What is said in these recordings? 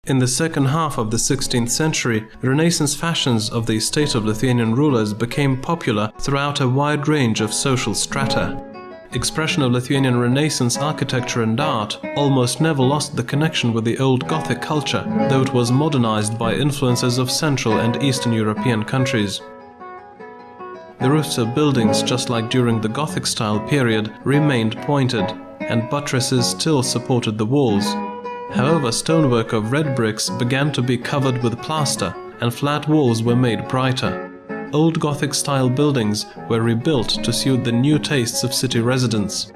In the second half of the 16th century, Renaissance fashions of the estate of Lithuanian rulers became popular throughout a wide range of social strata. Expression of Lithuanian Renaissance architecture and art almost never lost the connection with the old Gothic culture, though it was modernized by influences of Central and Eastern European countries. The roofs of buildings, just like during the Gothic-style period, remained pointed, and buttresses still supported the walls. However, stonework of red bricks began to be covered with plaster, and flat walls were made brighter. Old Gothic-style buildings were rebuilt to suit the new tastes of city residents.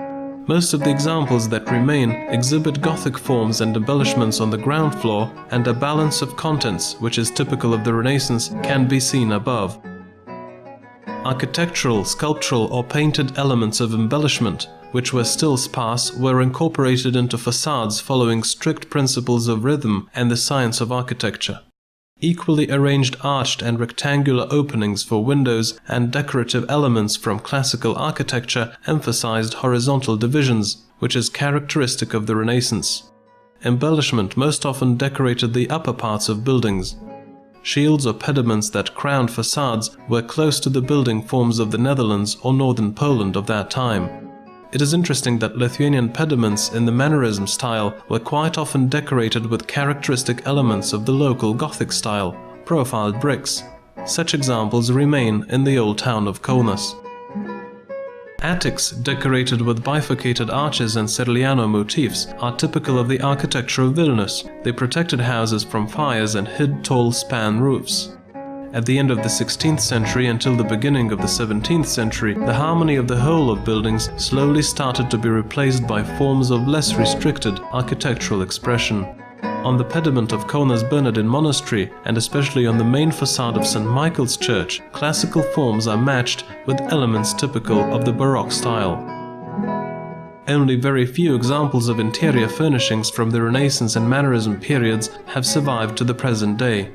Most of the examples that remain exhibit Gothic forms and embellishments on the ground floor, and a balance of contents, which is typical of the Renaissance, can be seen above. Architectural, sculptural or painted elements of embellishment, which were still sparse, were incorporated into facades following strict principles of rhythm and the science of architecture. Equally arranged arched and rectangular openings for windows and decorative elements from classical architecture emphasized horizontal divisions, which is characteristic of the Renaissance. Embellishment most often decorated the upper parts of buildings. Shields or pediments that crowned facades were close to the building forms of the Netherlands or northern Poland of that time. It is interesting that Lithuanian pediments in the Mannerism style were quite often decorated with characteristic elements of the local Gothic style, profiled bricks. Such examples remain in the old town of Kaunas. Attics decorated with bifurcated arches and Serliano motifs are typical of the architecture of Vilnius. They protected houses from fires and hid tall span roofs. At the end of the 16th century until the beginning of the 17th century, the harmony of the whole of buildings slowly started to be replaced by forms of less restricted architectural expression. On the pediment of Kaunas Bernardin Monastery, and especially on the main facade of St. Michael's Church, classical forms are matched with elements typical of the Baroque style. Only very few examples of interior furnishings from the Renaissance and Mannerism periods have survived to the present day.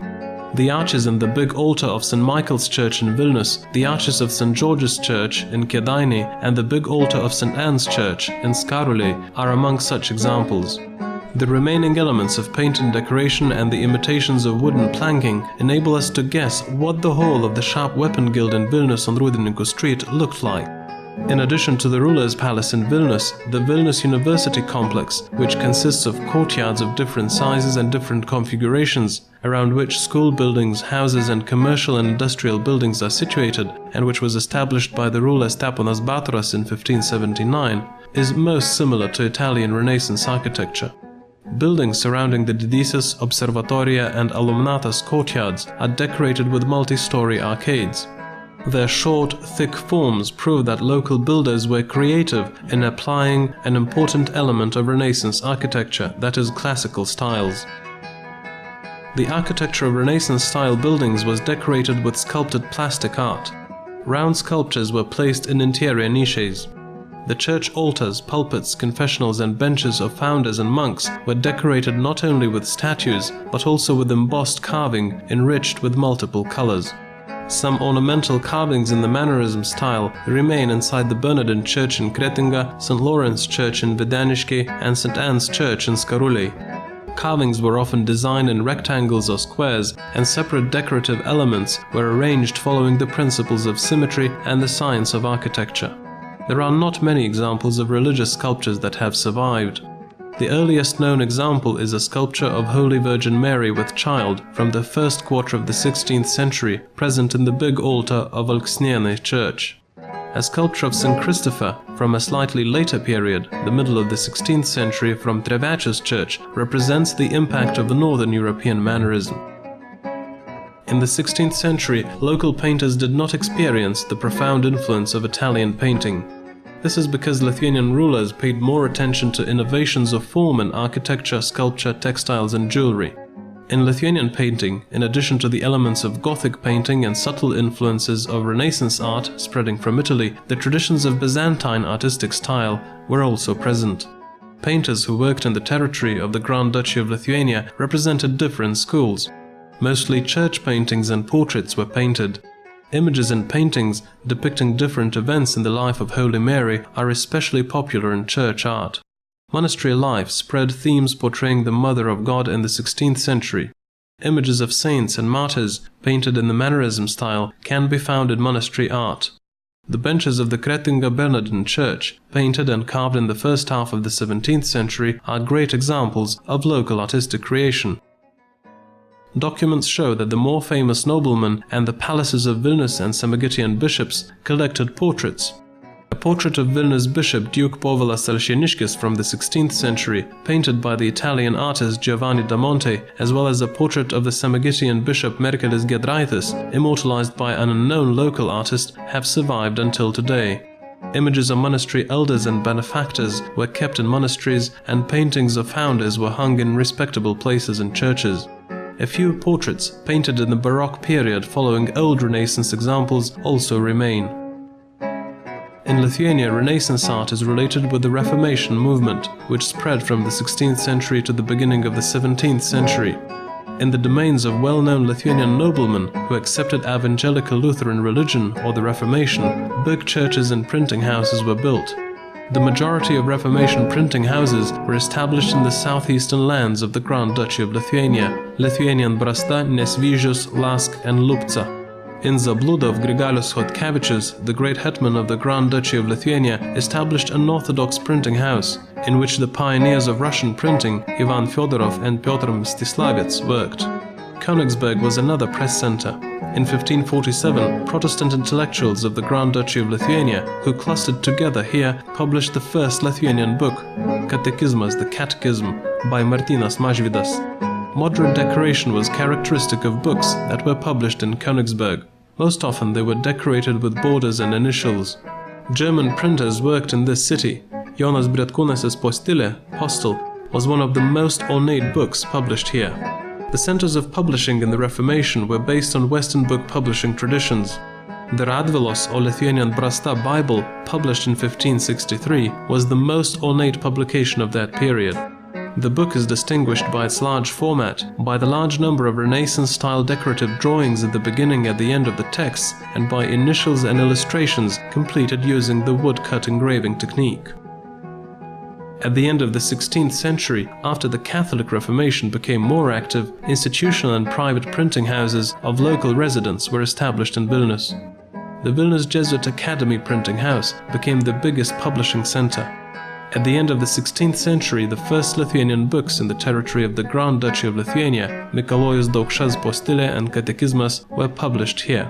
The arches in the big altar of St. Michael's Church in Vilnius, the arches of St. George's Church in Kėdainiai, and the big altar of St. Anne's Church in Skaruliai are among such examples. The remaining elements of paint and decoration and the imitations of wooden planking enable us to guess what the whole of the Sharp Weapon Guild in Vilnius on Rūdininkų Street looked like. In addition to the ruler's palace in Vilnius, the Vilnius University complex, which consists of courtyards of different sizes and different configurations, around which school buildings, houses and commercial and industrial buildings are situated, and which was established by the ruler Steponas Batoras in 1579, is most similar to Italian Renaissance architecture. Buildings surrounding the Didysis, Observatoria and Alumnatas courtyards are decorated with multi-story arcades. Their short, thick forms prove that local builders were creative in applying an important element of Renaissance architecture, that is, classical styles. The architecture of Renaissance-style buildings was decorated with sculpted plastic art. Round sculptures were placed in interior niches. The church altars, pulpits, confessionals and benches of founders and monks were decorated not only with statues, but also with embossed carving enriched with multiple colors. Some ornamental carvings in the Mannerism style remain inside the Bernardin Church in Kretinga, St. Lawrence Church in Videniškiai and St. Anne's Church in Skaruliai. Carvings were often designed in rectangles or squares, and separate decorative elements were arranged following the principles of symmetry and the science of architecture. There are not many examples of religious sculptures that have survived. The earliest known example is a sculpture of Holy Virgin Mary with Child from the first quarter of the 16th century, present in the big altar of Alksnienė Church. A sculpture of St. Christopher from a slightly later period, the middle of the 16th century, from Trevečius Church, represents the impact of the Northern European Mannerism. In the 16th century, local painters did not experience the profound influence of Italian painting. This is because Lithuanian rulers paid more attention to innovations of form in architecture, sculpture, textiles and jewelry. In Lithuanian painting, in addition to the elements of Gothic painting and subtle influences of Renaissance art spreading from Italy, the traditions of Byzantine artistic style were also present. Painters who worked in the territory of the Grand Duchy of Lithuania represented different schools. Mostly church paintings and portraits were painted. Images and paintings depicting different events in the life of Holy Mary are especially popular in church art. Monastery life spread themes portraying the Mother of God in the 16th century. Images of saints and martyrs, painted in the Mannerism style, can be found in monastery art. The benches of the Kretinga Bernardine Church, painted and carved in the first half of the 17th century, are great examples of local artistic creation. Documents show that the more famous noblemen and the palaces of Vilnius and Samogitian bishops collected portraits. A portrait of Vilnius bishop Duke Povilas Alšėniškis from the 16th century, painted by the Italian artist Giovanni da Monte, as well as a portrait of the Samogitian bishop Merkelis Giedraitis, immortalized by an unknown local artist, have survived until today. Images of monastery elders and benefactors were kept in monasteries, and paintings of founders were hung in respectable places and churches. A few portraits, painted in the Baroque period following old Renaissance examples, also remain. In Lithuania, Renaissance art is related with the Reformation movement, which spread from the 16th century to the beginning of the 17th century. In the domains of well-known Lithuanian noblemen who accepted evangelical Lutheran religion or the Reformation, big churches and printing houses were built. The majority of Reformation printing houses were established in the southeastern lands of the Grand Duchy of Lithuania, Lithuanian Brasta, Nesvyžius, Lask and Lupca. In Zabludov, Grigalius Chodkevičius, the great hetman of the Grand Duchy of Lithuania, established an Orthodox printing house, in which the pioneers of Russian printing, Ivan Fyodorov and Pyotr Mstislavets, worked. Königsberg was another press center. In 1547, Protestant intellectuals of the Grand Duchy of Lithuania, who clustered together here, published the first Lithuanian book, Katekizmas, the Catechism, by Martynas Mažvydas. Moderate decoration was characteristic of books that were published in Königsberg. Most often they were decorated with borders and initials. German printers worked in this city. Jonas Bretkūnas' Postil was one of the most ornate books published here. The centers of publishing in the Reformation were based on Western book publishing traditions. The Radvilos or Lithuanian Brasta Bible, published in 1563, was the most ornate publication of that period. The book is distinguished by its large format, by the large number of Renaissance-style decorative drawings at the beginning and the end of the texts, and by initials and illustrations completed using the woodcut engraving technique. At the end of the 16th century, after the Catholic Reformation became more active, institutional and private printing houses of local residents were established in Vilnius. The Vilnius Jesuit Academy printing house became the biggest publishing center. At the end of the 16th century, the first Lithuanian books in the territory of the Grand Duchy of Lithuania, Mikalojus Daukšas Postile and Katekizmas, were published here.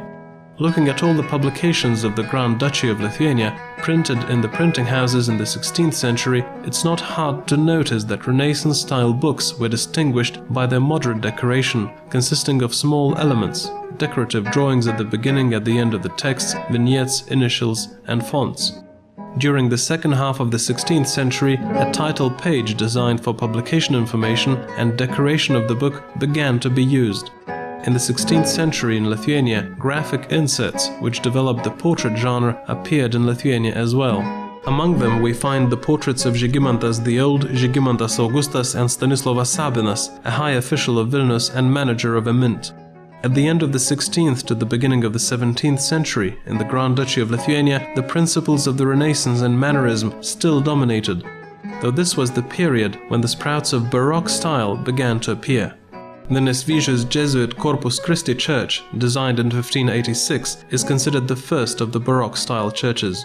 Looking at all the publications of the Grand Duchy of Lithuania, printed in the printing houses in the 16th century, it's not hard to notice that Renaissance-style books were distinguished by their moderate decoration, consisting of small elements, decorative drawings at the beginning and the end of the texts, vignettes, initials, and fonts. During the second half of the 16th century, a title page designed for publication information and decoration of the book began to be used. In the 16th century in Lithuania, graphic inserts, which developed the portrait genre, appeared in Lithuania as well. Among them we find the portraits of Žygimantas the Old, Žygimantas Augustas and Stanislovas Sabinas, a high official of Vilnius and manager of a mint. At the end of the 16th to the beginning of the 17th century, in the Grand Duchy of Lithuania, the principles of the Renaissance and Mannerism still dominated, though this was the period when the sprouts of Baroque style began to appear. The Nesvyžius Jesuit Corpus Christi Church, designed in 1586, is considered the first of the Baroque-style churches.